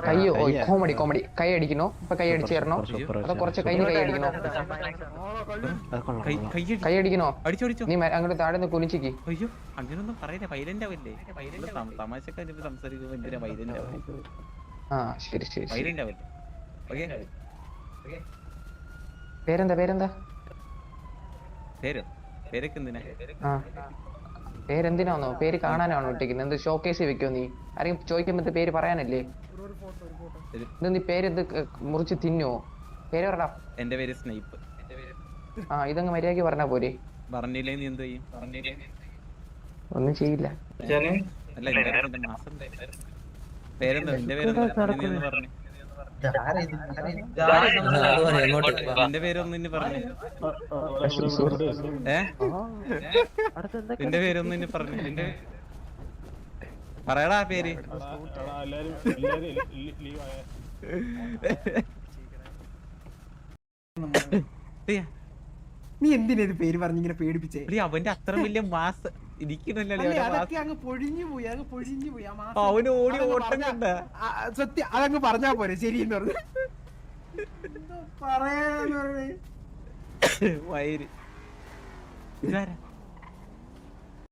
കയ്യോ comedy comedy കൈ അടിക്കണോ ഇപ്പൊ കൈ അടിച്ചു തരണോ അതോ കുറച്ച് കൈ അടിക്കണോ കൈ അടിക്കണോ നീ അങ്ങോട്ട് താഴെ നിന്ന് കുനിച്ചിക്ക്. അയ്യോ അങ്ങനൊന്നും പറയല്ലേ, വൈലന്റ് ആവല്ലേ. തമാശക്കാര് സംസാരിക്കുമ്പോ എന്തിനാ വൈലന്റ് ആവുന്നത്? ആ ശരി ശരി വൈലന്റ് ആവല്ലേ. പേരെന്താ പേരെന്താ പേരൊക്കെ എന്തിനാ? ആ പേരെന്തിനാന്നോ? പേര് കാണാനാണോ ഇട്ടിരിക്കുന്നത്? എന്ത് ഷോക്കേസ് വെക്കോ നീ? ആരെങ്കിലും ചോദിക്കുമ്പോ പേര് പറയാനല്ലേ? ഇത് നീ പേരെന്ത് മുറിച്ച് തിന്നോ? പേര് പറടാ. എന്റെ പേര് സ്നൈപ്പ്. ആ ഇതങ്ങ് മര്യാദക്ക് പറഞ്ഞാ പോരെ? പറഞ്ഞില്ലേ നീ എന്ത് ചെയ്യും? ഒന്നും ചെയ്യില്ല. അല്ല എന്റെ മാസം പേരെന്താ? നിന്റെ പേരെന്താ പറഞ്ഞു? നിന്റെ പേരൊന്നും പറഞ്ഞു. നിന്റെ പേരൊന്നും പറഞ്ഞു. നിന്റെ പറയടാ പേര്. നീ എന്തിനാ ഇത് പേര് പറഞ്ഞിങ്ങനെ പേടിപ്പിച്ചേ? അവന്റെ അത്ര വലിയ മാസ് അങ്ങ് പൊഴിഞ്ഞു പോയി. അവന് ഓടി ഓട്ടം കണ്ട സത്യം അതങ്ങ് പറഞ്ഞാ പോരെ ശരിയെന്ന് പറഞ്ഞു. പറയാന്ന് പറഞ്ഞു വയറ് ഇതാരാ?